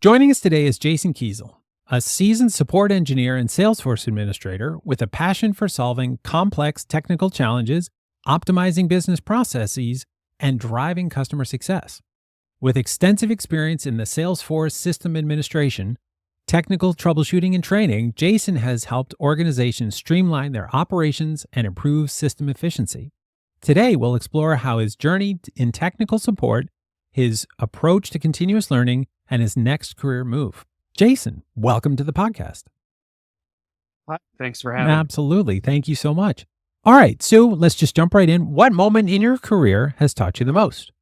Joining us today is Jason Keezel, a seasoned support engineer and Salesforce administrator with a passion for solving complex technical challenges, optimizing business processes, and driving customer success. With extensive experience in the Salesforce system administration, technical troubleshooting, and training, Jason has helped organizations streamline their operations and improve system efficiency. Today, we'll explore how his journey in technical support, his approach to continuous learning, and his next career move. Jason, welcome to the podcast. Hi, thanks for having me. Absolutely. Thank you so much. All right, so let's just jump right in. What moment in your career has taught you the most?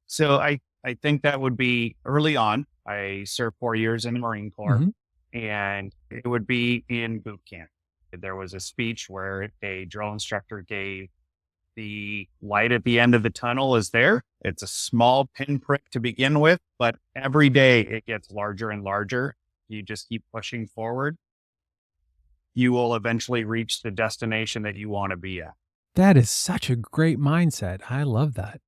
So I think that would be early on. I served 4 years in the Marine Corps, and it would be in boot camp. There was a speech where a drill instructor gave the light at the end of the tunnel is there. It's a small pinprick to begin with, but every day it gets larger and larger. You just keep pushing forward. You will eventually reach the destination that you want to be at. That is such a great mindset. I love that.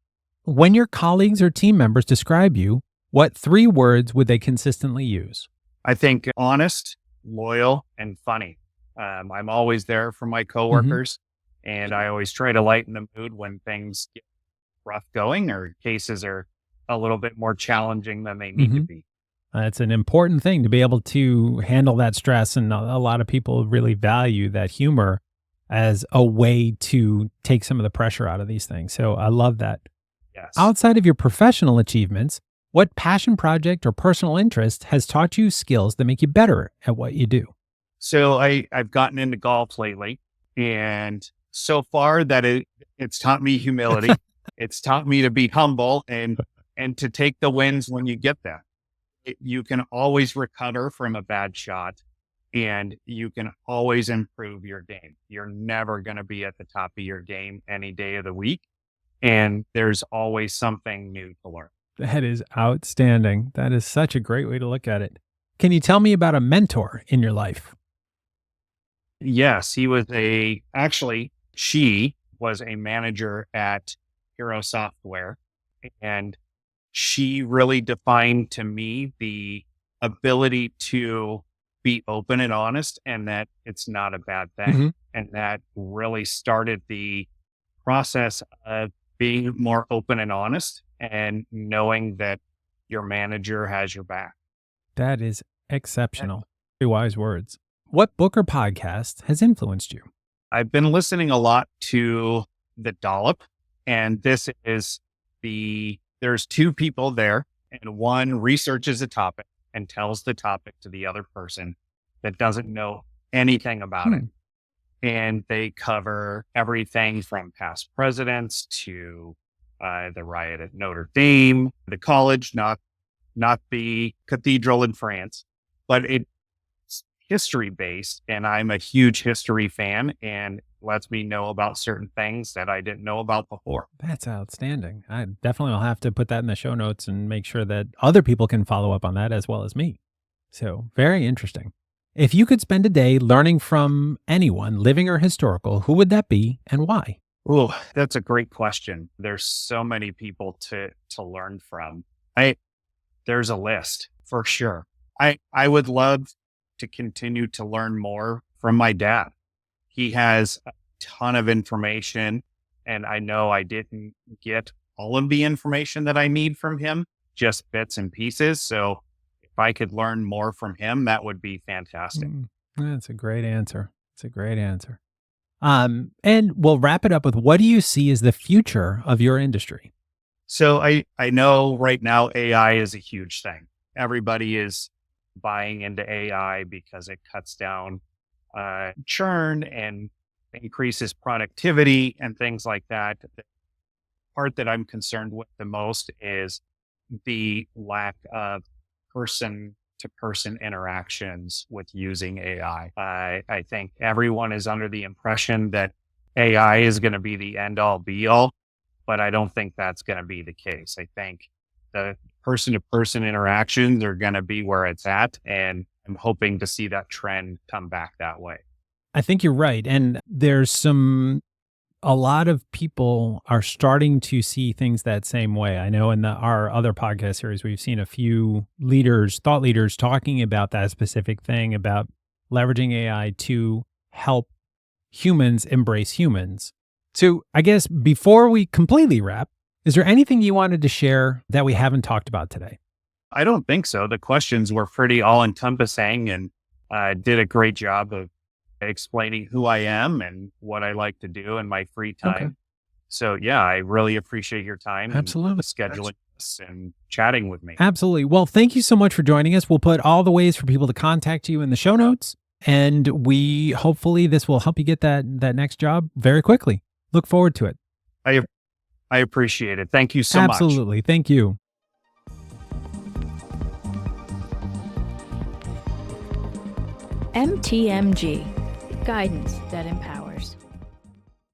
When your colleagues or team members describe you, what 3 words would they consistently use? I think honest, loyal, and funny. I'm always there for my coworkers, and I always try to lighten the mood when things get rough going or cases are a little bit more challenging than they need to be. It's an important thing to be able to handle that stress, and a lot of people really value that humor as a way to take some of the pressure out of these things. So I love that. Yes. Outside of your professional achievements, what passion project or personal interest has taught you skills that make you better at what you do? So I've gotten into golf lately, and so far that it's taught me humility. It's taught me to be humble and to take the wins when you get them. You can always recover from a bad shot, and you can always improve your game. You're never going to be at the top of your game any day of the week, and there's always something new to learn. That is outstanding. That is such a great way to look at it. Can you tell me about a mentor in your life? Yes, she was a manager at Hero Software, and she really defined to me the ability to be open and honest, and that it's not a bad thing. And that really started the process of being more open and honest and knowing that your manager has your back. That is exceptional. Very wise words. What book or podcast has influenced you? I've been listening a lot to The Dollop, and there's 2 people there, and one researches a topic and tells the topic to the other person that doesn't know anything about it. And they cover everything from past presidents to the riot at Notre Dame, the college, not the cathedral in France, but it's history based. And I'm a huge history fan, and lets me know about certain things that I didn't know about before. That's outstanding. I definitely will have to put that in the show notes and make sure that other people can follow up on that as well as me. So very interesting. If you could spend a day learning from anyone, living or historical, who would that be and why? Oh, that's a great question. There's so many people to learn from. There's a list for sure. I would love to continue to learn more from my dad. He has a ton of information, and I know I didn't get all of the information that I need from him, just bits and pieces. So if I could learn more from him, that would be fantastic. That's a great answer. It's a great answer. And we'll wrap it up with, what do you see as the future of your industry? So I know right now AI is a huge thing. Everybody is buying into AI because it cuts down churn and increases productivity and things like that. The part that I'm concerned with the most is the lack of person-to-person interactions with using AI. I think everyone is under the impression that AI is going to be the end-all be-all, but I don't think that's going to be the case. I think the person-to-person interactions are going to be where it's at, and I'm hoping to see that trend come back that way. I think you're right. And there's some a lot of people are starting to see things that same way. I know in our other podcast series, we've seen a few thought leaders talking about that specific thing about leveraging AI to help humans embrace humans. So I guess before we completely wrap, is there anything you wanted to share that we haven't talked about today? I don't think so. The questions were pretty all encompassing and did a great job of explaining who I am and what I like to do in my free time. Okay. So yeah, I really appreciate your time and Absolutely. scheduling this and chatting with me. Absolutely. Well, thank you so much for joining us. We'll put all the ways for people to contact you in the show notes. And hopefully this will help you get that next job very quickly. Look forward to it. I appreciate it. Thank you so much. Absolutely. Thank you. MTMG, guidance that empowers.